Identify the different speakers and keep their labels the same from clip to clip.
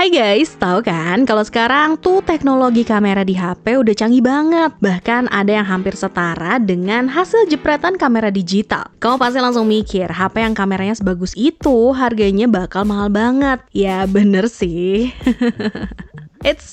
Speaker 1: Hai guys, tahu kan kalau sekarang tuh teknologi kamera di HP udah canggih banget. Bahkan ada yang hampir setara dengan hasil jepretan kamera digital. Kamu pasti langsung mikir, HP yang kameranya sebagus itu harganya bakal mahal banget. Ya bener sih.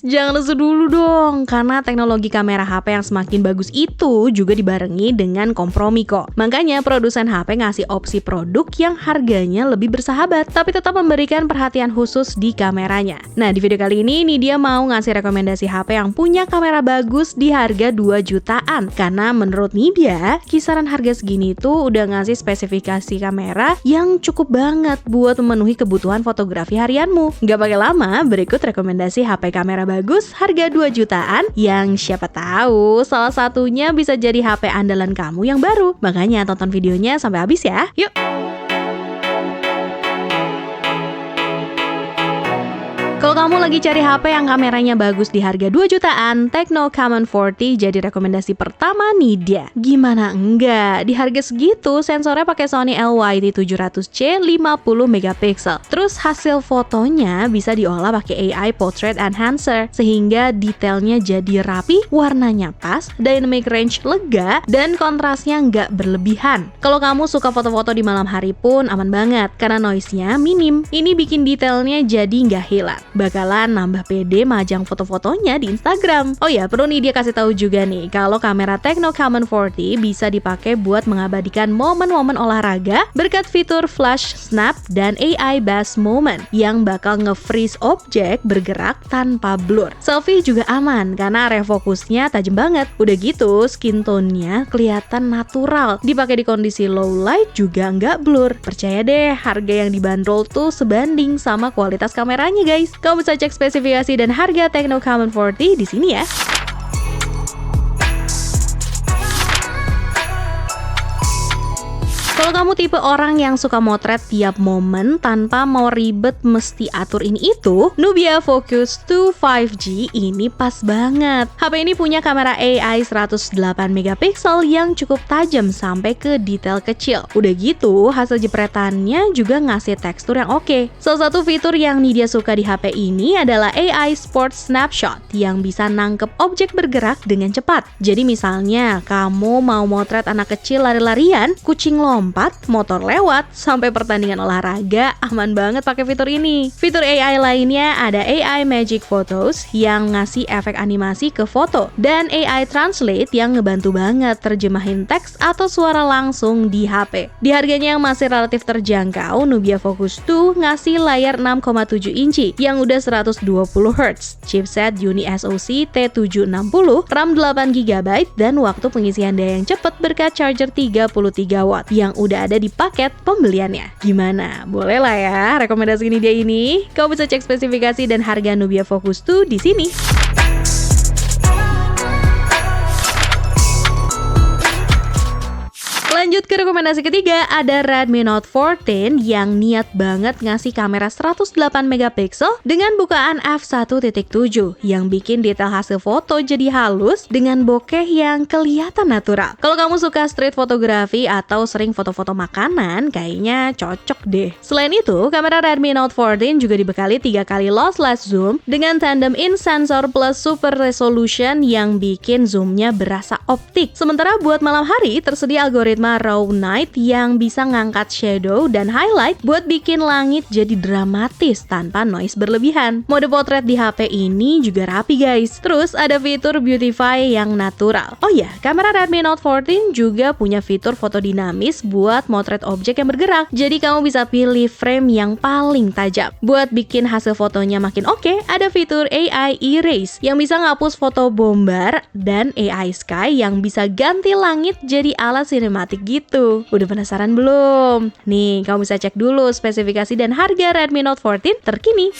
Speaker 1: Jangan lesu dulu dong, karena teknologi kamera HP yang semakin bagus itu juga dibarengi dengan kompromi kok. Makanya produsen HP ngasih opsi produk yang harganya lebih bersahabat, tapi tetap memberikan perhatian khusus di kameranya. Nah, di video kali ini dia mau ngasih rekomendasi HP yang punya kamera bagus di harga 2 jutaan. Karena menurut Nidia, kisaran harga segini tuh udah ngasih spesifikasi kamera yang cukup banget buat memenuhi kebutuhan fotografi harianmu. Gak pakai lama, berikut rekomendasi HP kamera bagus harga 2 jutaan yang siapa tahu salah satunya bisa jadi HP andalan kamu yang baru. Makanya tonton videonya sampai habis ya. Yuk! Kalau kamu lagi cari HP yang kameranya bagus di harga 2 jutaan, Tecno Camon 40 jadi rekomendasi pertama Nidia. Gimana enggak? Di harga segitu, sensornya pakai Sony LYT700C 50 megapiksel. Terus hasil fotonya bisa diolah pakai AI Portrait Enhancer, sehingga detailnya jadi rapi, warnanya pas, dynamic range lega, dan kontrasnya nggak berlebihan. Kalau kamu suka foto-foto di malam hari pun aman banget, karena noise-nya minim. Ini bikin detailnya jadi nggak hilang. Bakalan nambah pede majang foto-fotonya di Instagram. Oh ya, perlu nih dia kasih tahu juga nih kalau kamera Tecno Camon 40 bisa dipakai buat mengabadikan momen-momen olahraga berkat fitur flash snap dan AI best moment yang bakal nge-freeze objek bergerak tanpa blur. Selfie juga aman karena refokusnya tajam banget. Udah gitu, skin tone-nya kelihatan natural. Dipakai di kondisi low light juga nggak blur. Percaya deh, harga yang dibanderol tuh sebanding sama kualitas kameranya guys. Kamu bisa cek spesifikasi dan harga Tecno Camon 40 di sini ya. Kalau kamu tipe orang yang suka motret tiap momen tanpa mau ribet mesti atur ini itu, Nubia Focus 2 5G ini pas banget. HP ini punya kamera AI 108 megapiksel yang cukup tajam sampai ke detail kecil. Udah gitu, hasil jepretannya juga ngasih tekstur yang oke. Salah satu fitur yang Nidia suka di HP ini adalah AI Sport Snapshot yang bisa nangkep objek bergerak dengan cepat. Jadi misalnya, kamu mau motret anak kecil lari-larian, kucing lompat, motor lewat, sampai pertandingan olahraga, aman banget pakai fitur ini. Fitur AI lainnya ada AI Magic Photos yang ngasih efek animasi ke foto, dan AI Translate yang ngebantu banget terjemahin teks atau suara langsung di HP. Di harganya yang masih relatif terjangkau, Nubia Focus 2 ngasih layar 6,7 inci yang udah 120Hz, chipset Uni SoC T760, RAM 8GB, dan waktu pengisian daya yang cepat berkat charger 33 watt yang udah ada di paket pembeliannya. Gimana? Boleh lah ya rekomendasi ini dia ini. Kau bisa cek spesifikasi dan harga Nubia Focus 2 di sini. Lanjut ke rekomendasi ketiga, ada Redmi Note 14 yang niat banget ngasih kamera 108 megapiksel dengan bukaan f1.7 yang bikin detail hasil foto jadi halus dengan bokeh yang kelihatan natural. Kalau kamu suka street fotografi atau sering foto-foto makanan, kayaknya cocok deh. Selain itu, kamera Redmi Note 14 juga dibekali 3 kali lossless zoom dengan tandem in sensor plus super resolution yang bikin zoomnya berasa optik. Sementara buat malam hari, tersedia algoritma Raw Night yang bisa ngangkat shadow dan highlight buat bikin langit jadi dramatis tanpa noise berlebihan. Mode potret di HP ini juga rapi guys. Terus ada fitur beautify yang natural. Oh ya, kamera Redmi Note 14 juga punya fitur foto dinamis buat motret objek yang bergerak. Jadi kamu bisa pilih frame yang paling tajam. Buat bikin hasil fotonya makin oke, ada fitur AI Erase yang bisa ngapus foto bombar dan AI Sky yang bisa ganti langit jadi ala sinematik gitu. Udah penasaran belum? Nih, kamu bisa cek dulu spesifikasi dan harga Redmi Note 14 terkini.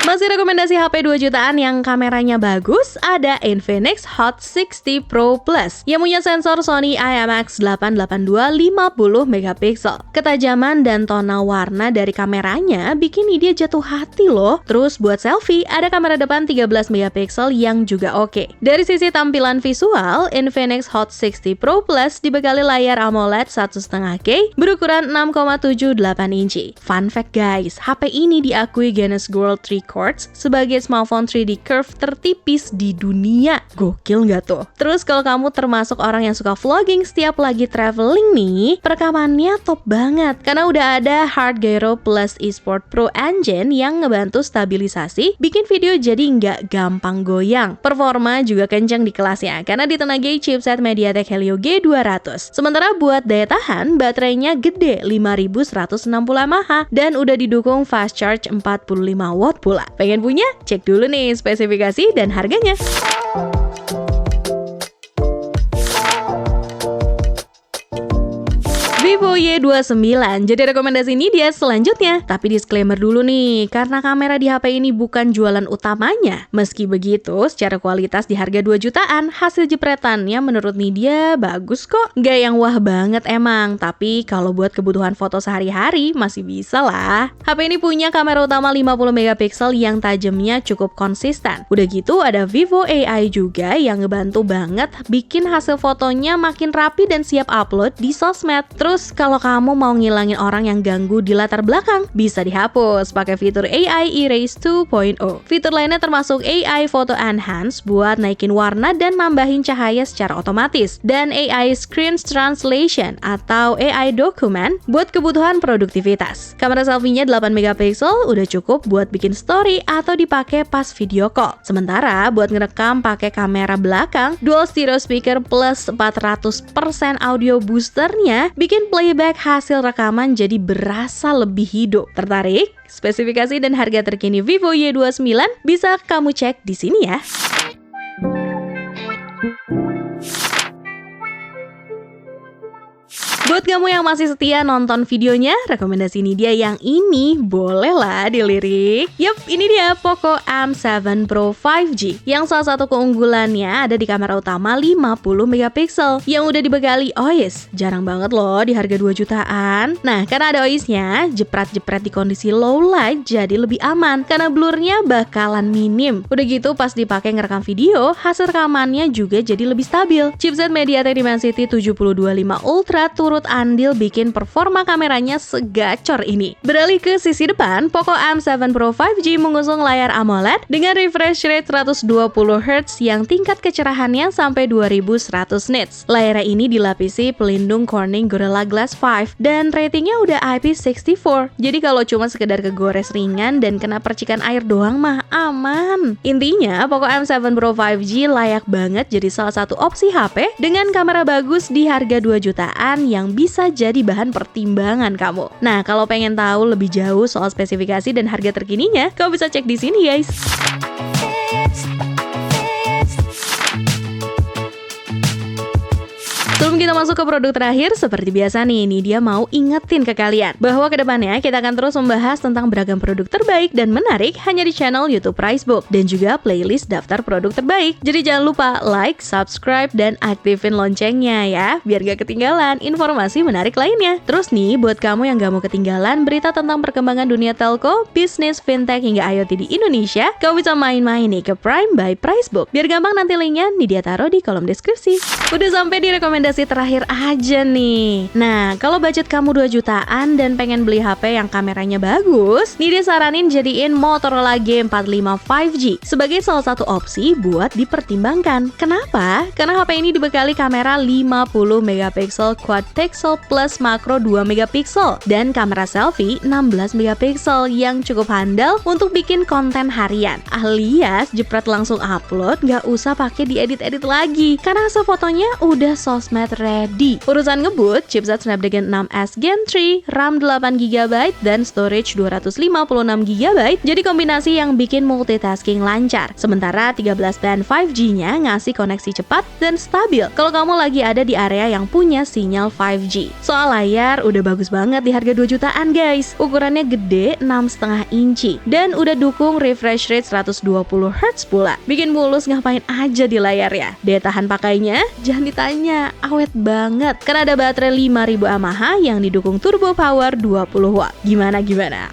Speaker 1: Masih rekomendasi HP 2 jutaan yang kameranya bagus, ada Infinix Hot 60 Pro Plus yang punya sensor Sony IMX882 50 megapiksel. Ketajaman dan tona warna dari kameranya bikin dia jatuh hati loh. Terus buat selfie, ada kamera depan 13 megapiksel yang juga oke. Dari sisi tampilan visual, Infinix Hot 60 Pro Plus dibekali layar AMOLED 1,5K berukuran 6,78 inci. Fun fact guys, HP ini diakui Guinness World Records sebagai smartphone 3D curve tertipis di dunia. Gokil nggak tuh? Terus kalau kamu termasuk orang yang suka vlogging setiap lagi traveling nih, perekamannya top banget karena udah ada Hard Gyro Plus eSport Pro Engine yang ngebantu stabilisasi, bikin video jadi nggak gampang goyang. Performa juga kencang di kelasnya karena ditenagai chipset MediaTek Helio G200. Sementara buat daya tahan, baterainya gede 5160 mAh dan udah didukung fast charge 45 watt pula. Pengen punya? Cek dulu nih spesifikasi dan harganya. Vivo Y29, jadi rekomendasi ini dia selanjutnya. Tapi disclaimer dulu nih, karena kamera di HP ini bukan jualan utamanya. Meski begitu, secara kualitas di harga 2 jutaan, hasil jepretannya menurut Nidia bagus kok. Nggak yang wah banget emang, tapi kalau buat kebutuhan foto sehari-hari masih bisa lah. HP ini punya kamera utama 50 megapiksel yang tajamnya cukup konsisten. Udah gitu ada Vivo AI juga yang ngebantu banget bikin hasil fotonya makin rapi dan siap upload di sosmed. Terus kalau kamu mau ngilangin orang yang ganggu di latar belakang, bisa dihapus pakai fitur AI Erase 2.0. Fitur lainnya termasuk AI Photo Enhance buat naikin warna dan nambahin cahaya secara otomatis, dan AI Screen Translation atau AI Document buat kebutuhan produktivitas. Kamera selfie-nya 8 megapiksel udah cukup buat bikin story atau dipakai pas video call. Sementara buat ngerekam pakai kamera belakang, dual stereo speaker plus 400% audio boosternya bikin playback hasil rekaman jadi berasa lebih hidup. Tertarik? Spesifikasi dan harga terkini Vivo Y29 bisa kamu cek di sini ya. Buat kamu yang masih setia nonton videonya, rekomendasi ini dia yang ini bolehlah dilirik. Yup, ini dia Poco M7 Pro 5G yang salah satu keunggulannya ada di kamera utama 50 megapiksel yang udah dibekali OIS. Jarang banget loh di harga 2 jutaan. Nah, karena ada OIS-nya, jepret-jepret di kondisi low light jadi lebih aman karena blurnya bakalan minim. Udah gitu pas dipakai ngerekam video, hasil rekamannya juga jadi lebih stabil. Chipset MediaTek Dimensity 725 Ultra turut andil bikin performa kameranya segacor ini. Beralih ke sisi depan, Poco M7 Pro 5G mengusung layar AMOLED dengan refresh rate 120Hz yang tingkat kecerahannya sampai 2100 nits. Layar ini dilapisi pelindung Corning Gorilla Glass 5 dan ratingnya udah IP64. Jadi kalau cuma sekedar kegores ringan dan kena percikan air doang mah aman. Intinya, Poco M7 Pro 5G layak banget jadi salah satu opsi HP dengan kamera bagus di harga 2 jutaan yang bisa jadi bahan pertimbangan kamu. Nah, kalau pengen tahu lebih jauh soal spesifikasi dan harga terkininya, kamu bisa cek di sini guys. Sebelum kita masuk ke produk terakhir, seperti biasa nih, ini dia mau ingetin ke kalian bahwa kedepannya kita akan terus membahas tentang beragam produk terbaik dan menarik hanya di channel YouTube Pricebook dan juga playlist daftar produk terbaik. Jadi jangan lupa like, subscribe, dan aktifin loncengnya ya, biar gak ketinggalan informasi menarik lainnya. Terus nih, buat kamu yang gak mau ketinggalan berita tentang perkembangan dunia telco, bisnis, fintech, hingga IoT di Indonesia, kamu bisa main-main nih ke Prime by Pricebook. Biar gampang nanti linknya nih dia taruh di kolom deskripsi. Udah sampai di rekomendasi terakhir aja nih. Nah, kalau budget kamu 2 jutaan dan pengen beli HP yang kameranya bagus, nih disaranin jadiin Motorola G45 5G sebagai salah satu opsi buat dipertimbangkan. Kenapa? Karena HP ini dibekali kamera 50 megapiksel quad pixel plus makro 2 megapiksel dan kamera selfie 16 megapiksel yang cukup handal untuk bikin konten harian. Alias jepret langsung upload, nggak usah pakai diedit-edit lagi karena hasil fotonya udah sosmed ready. Urusan ngebut, chipset Snapdragon 6S Gen 3, RAM 8GB, dan storage 256GB jadi kombinasi yang bikin multitasking lancar. Sementara 13 band 5G-nya ngasih koneksi cepat dan stabil kalau kamu lagi ada di area yang punya sinyal 5G. Soal layar, udah bagus banget di harga 2 jutaan guys. Ukurannya gede 6,5 inci dan udah dukung refresh rate 120Hz pula. Bikin mulus ngapain aja di layar ya. Daya tahan pakainya, jangan ditanya, awet banget. Karena ada baterai 5000 mAh yang didukung turbo power 20W. Gimana?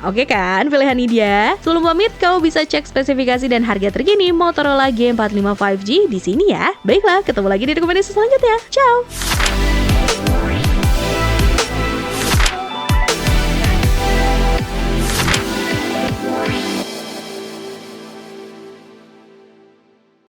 Speaker 1: Oke kan pilihan ini dia? Sebelum pamit, kamu bisa cek spesifikasi dan harga terkini Motorola G45 5G di sini ya. Baiklah, ketemu lagi di rekomendasi selanjutnya. Ciao!